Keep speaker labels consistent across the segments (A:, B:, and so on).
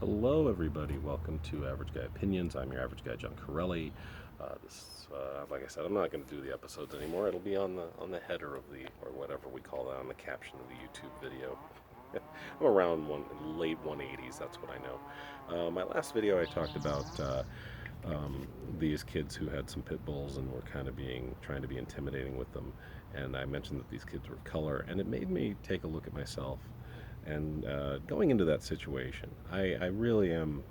A: Hello, everybody. Welcome to Average Guy Opinions. I'm your average guy, John Corelli. Like I said, I'm not going to do the episodes anymore. It'll be on the header of the or whatever we call that on the caption of the YouTube video. I'm around late 180s. That's what I know. My last video, I talked about these kids who had some pit bulls and were kind of trying to be intimidating with them. And I mentioned that these kids were of color, and it made me take a look at myself. And going into that situation, I really am.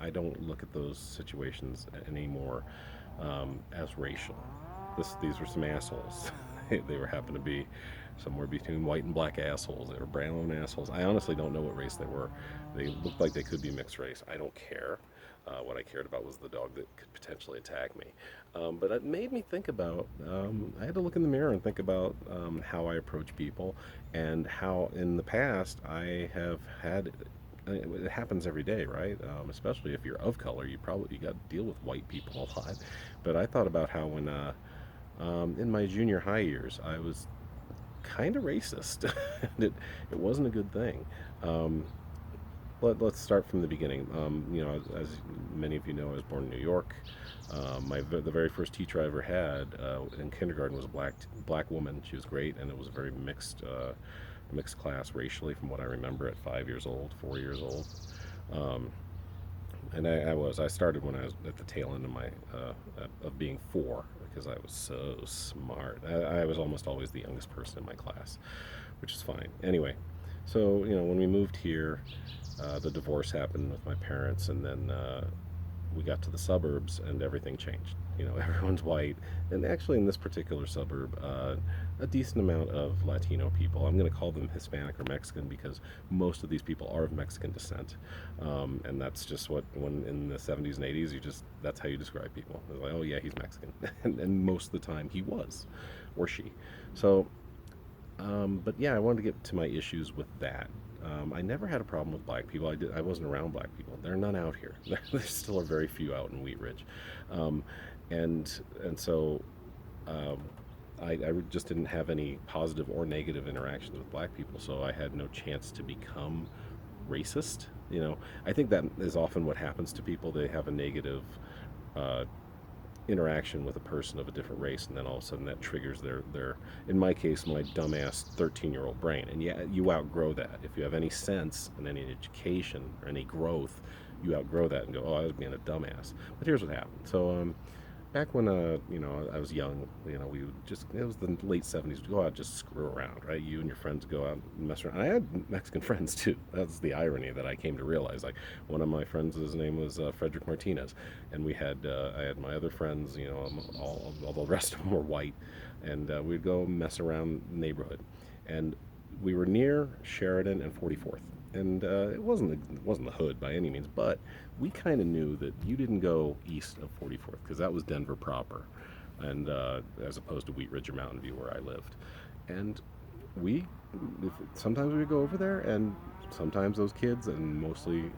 A: I don't look at those situations anymore as racial. These were some assholes. They were happened to be somewhere between white and black assholes. They were brown assholes. I honestly don't know what race they were. They looked like they could be mixed race. I don't care. What I cared about was the dog that could potentially attack me. But it made me think about, I had to look in the mirror and think about how I approach people and how in the past I have had. It happens every day, right? Especially if you're of color, you got to deal with white people a lot. But I thought about how when in my junior high years I was kind of racist. It wasn't a good thing. Um, let's start from the beginning. As many of you know, I was born in New York. The very first teacher I ever had in kindergarten was a black woman. She was great, and it was a very mixed class racially, from what I remember at 5 years old, 4 years old. Um, and I started when I was at the tail end of my of being four because I was so smart. I was almost always the youngest person in my class, which is fine. Anyway, so when we moved here, the divorce happened with my parents, and then we got to the suburbs, and everything changed. Everyone's white, and actually in this particular suburb, a decent amount of Latino people. I'm going to call them Hispanic or Mexican because most of these people are of Mexican descent, and that's just when in the 70s and 80s, that's how you describe people. They're like, oh yeah, he's Mexican, and most of the time he was, or she. So but yeah, I wanted to get to my issues with that. I never had a problem with black people. I wasn't around black people. There are none out here. There still are very few out in Wheat Ridge, um, and so um, I just didn't have any positive or negative interactions with black people. So I had no chance to become racist. I think that is often what happens to people. They have a negative uh, interaction with a person of a different race, and then all of a sudden that triggers their in my case, my dumbass 13-year-old brain. And yeah, you outgrow that. If you have any sense and any education or any growth, you outgrow that and go, oh, I was being a dumbass. But here's what happened. So back when I was young, we would just, it was the late 70s, we'd go out and just screw around, right? You and your friends would go out and mess around. I had Mexican friends too. That's the irony that I came to realize. Like, one of my friends, his name was Frederick Martinez, and I had my other friends, all the rest of them were white, and we'd go mess around the neighborhood, and we were near Sheridan and 44th, and it wasn't the hood by any means, but we kind of knew that you didn't go east of 44th because that was Denver proper, and as opposed to Wheat Ridge or Mountain View where I lived, and we sometimes we would go over there, and sometimes those kids, and mostly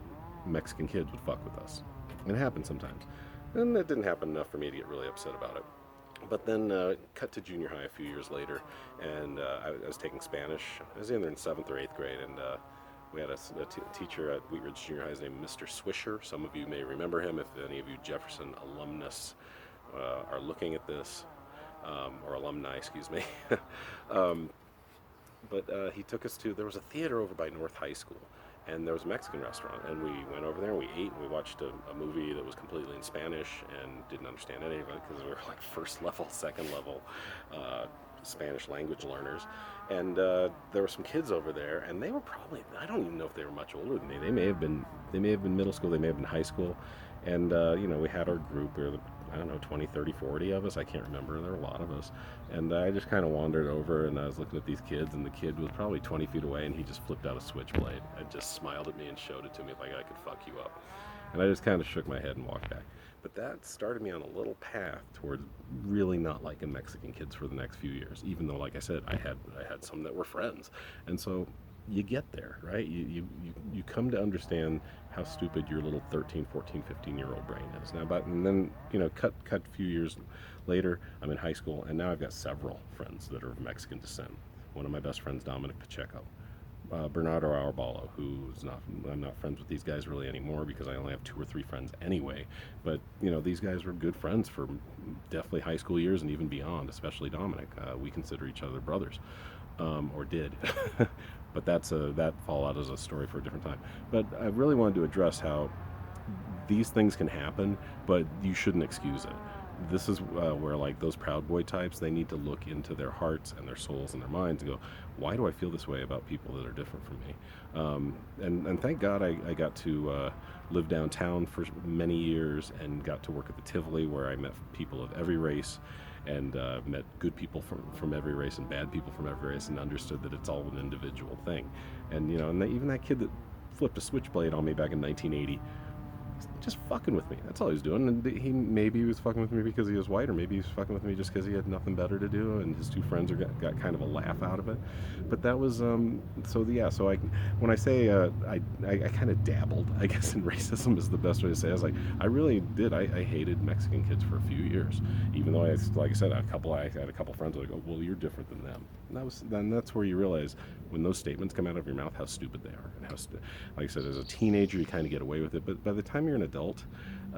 A: Mexican kids, would fuck with us. It happened sometimes, and it didn't happen enough for me to get really upset about it. But then cut to junior high a few years later, and I was taking Spanish. I was either in seventh or eighth grade, and we had a teacher at Wheat Ridge Junior High named Mr. Swisher. Some of you may remember him if any of you Jefferson alumnus are looking at this, or alumni, excuse me. um, but he took us there was a theater over by North High School, and there was a Mexican restaurant, and we went over there and we ate, and we watched a movie that was completely in Spanish and didn't understand any of it because we were like first level, second level Spanish language learners. And there were some kids over there, and they were probably, I don't even know if they were much older than me. They may have been middle school, they may have been high school. And we had our group. There were, I don't know, 20, 30, 40 of us. I can't remember. There were a lot of us. And I just kind of wandered over, and I was looking at these kids, and the kid was probably 20 feet away, and he just flipped out a switchblade and just smiled at me and showed it to me like I could fuck you up. And I just kind of shook my head and walked back. But that started me on a little path towards really not liking Mexican kids for the next few years, even though, like I said, I had some that were friends. And so you get there, right? You come to understand how stupid your little 13, 14, 15-year-old brain is. Now, and then, cut a few years later, I'm in high school, and now I've got several friends that are of Mexican descent. One of my best friends, Dominic Pacheco, Bernardo Arballo, who's not, I'm not friends with these guys really anymore because I only have 2 or 3 friends anyway. But these guys were good friends for definitely high school years and even beyond. Especially Dominic, we consider each other brothers, or did. But that fallout is a story for a different time. But I really wanted to address how these things can happen, but you shouldn't excuse it. This is where, like, those Proud Boy types, they need to look into their hearts and their souls and their minds and go, why do I feel this way about people that are different from me? And thank God I got to live downtown for many years and got to work at the Tivoli, where I met people of every race and met good people from every race and bad people from every race, and understood that it's all an individual thing. And even that kid that flipped a switchblade on me back in 1980, just fucking with me. That's all he was doing. And maybe he was fucking with me because he was white, or maybe he was fucking with me just because he had nothing better to do, and his 2 friends got kind of a laugh out of it. But that was so yeah. So when I say I kind of dabbled, I guess, in racism is the best way to say it. I was like, I really did. I hated Mexican kids for a few years, even though like I said, I had a couple friends that would go, well, you're different than them. And then that's where you realize, when those statements come out of your mouth, how stupid they are, and like I said, as a teenager you kind of get away with it, but by the time you're an adult,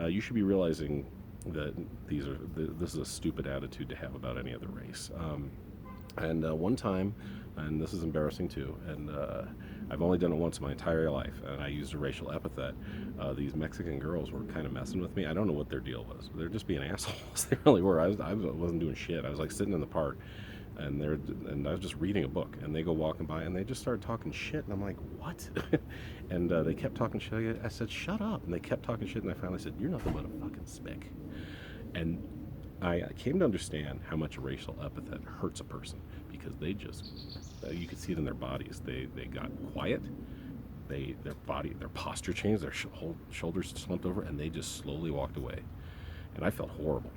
A: you should be realizing that this is a stupid attitude to have about any other race. And one time, and this is embarrassing too, and I've only done it once in my entire life, and I used a racial epithet. These Mexican girls were kind of messing with me. I don't know what their deal was. They're just being assholes. They really were. I wasn't doing shit. I was like sitting in the park, and I was just reading a book, and they go walking by, and they just started talking shit, and I'm like, what? And they kept talking shit. I said, shut up, and they kept talking shit, and I finally said, you're nothing but a fucking spick. And I came to understand how much a racial epithet hurts a person, because they just, you could see it in their bodies. They got quiet. Their posture changed. Their shoulders slumped over, and they just slowly walked away. And I felt horrible.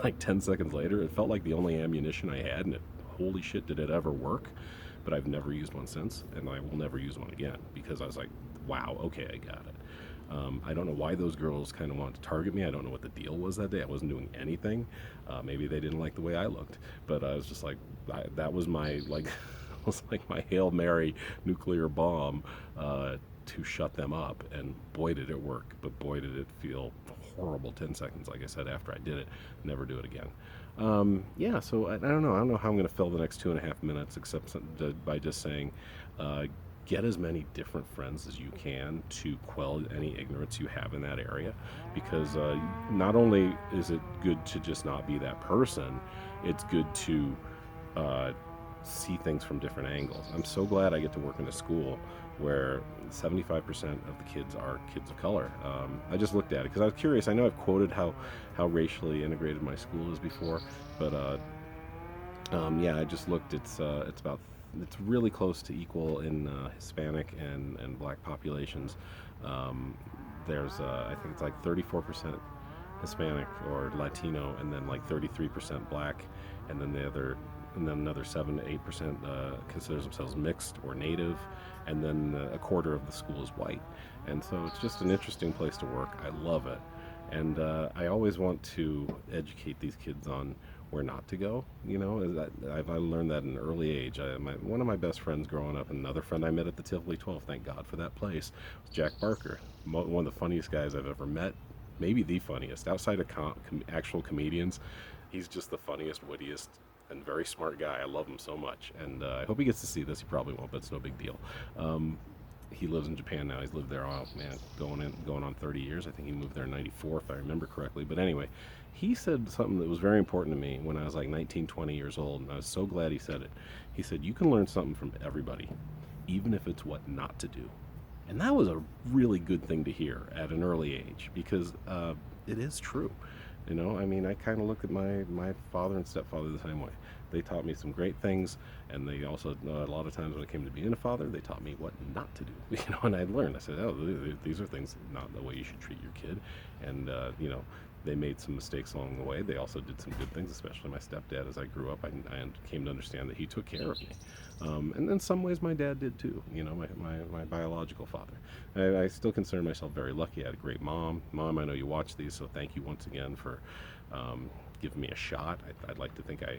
A: Like 10 seconds later, it felt like the only ammunition I had, and holy shit, did it ever work? But I've never used one since, and I will never use one again, because I was like, wow, okay, I got it. I don't know why those girls kind of wanted to target me. I don't know what the deal was that day. I wasn't doing anything. Maybe they didn't like the way I looked, but I was just like, that was my, like, was like my Hail Mary nuclear bomb to shut them up. And boy, did it work, but boy, did it feel horrible 10 seconds, like I said, after I did it. Never do it again. Yeah, so I don't know. I don't know how I'm going to fill the next 2.5 minutes, except by just saying, get as many different friends as you can to quell any ignorance you have in that area, because not only is it good to just not be that person, it's good to see things from different angles. I'm so glad I get to work in a school where 75% of the kids are kids of color. I just looked at it because I was curious. I know I've quoted how racially integrated my school is before, but yeah, I just looked. It's really close to equal in Hispanic and Black populations. There's I think it's like 34% Hispanic or Latino, and then like 33% Black, and then another 7 to 8% considers themselves mixed or native, and then a quarter of the school is white. And so it's just an interesting place to work. I love it, and I always want to educate these kids on where not to go. I learned that at an early age. One of my best friends growing up, and another friend I met at the Tivoli 12, thank God for that place, was Jack Barker, one of the funniest guys I've ever met, maybe the funniest outside of actual comedians. He's just the funniest, wittiest, and very smart guy. I love him so much, and I hope he gets to see this. He probably won't, but it's no big deal. He lives in Japan now. He's lived there, oh man, going on 30 years. I think he moved there in '94, if I remember correctly. But anyway, he said something that was very important to me when I was like 19, 20 years old, and I was so glad he said it. He said, you can learn something from everybody, even if it's what not to do. And that was a really good thing to hear at an early age, because it is true. I kind of look at my father and stepfather the same way. They taught me some great things, and they also, a lot of times when it came to being a father, they taught me what not to do. And I learned. I said, oh, these are things not the way you should treat your kid. And they made some mistakes along the way. They also did some good things, especially my stepdad. As I grew up, I came to understand that he took care of me. And in some ways, my dad did too. My biological father. I still consider myself very lucky. I had a great mom. Mom, I know you watch these, so thank you once again for give me a shot. I'd like to think I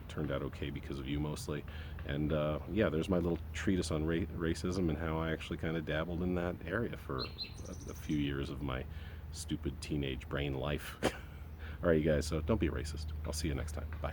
A: turned out okay because of you mostly. And yeah, there's my little treatise on racism and how I actually kind of dabbled in that area for a few years of my stupid teenage brain life. All right, you guys, so don't be racist. I'll see you next time. Bye.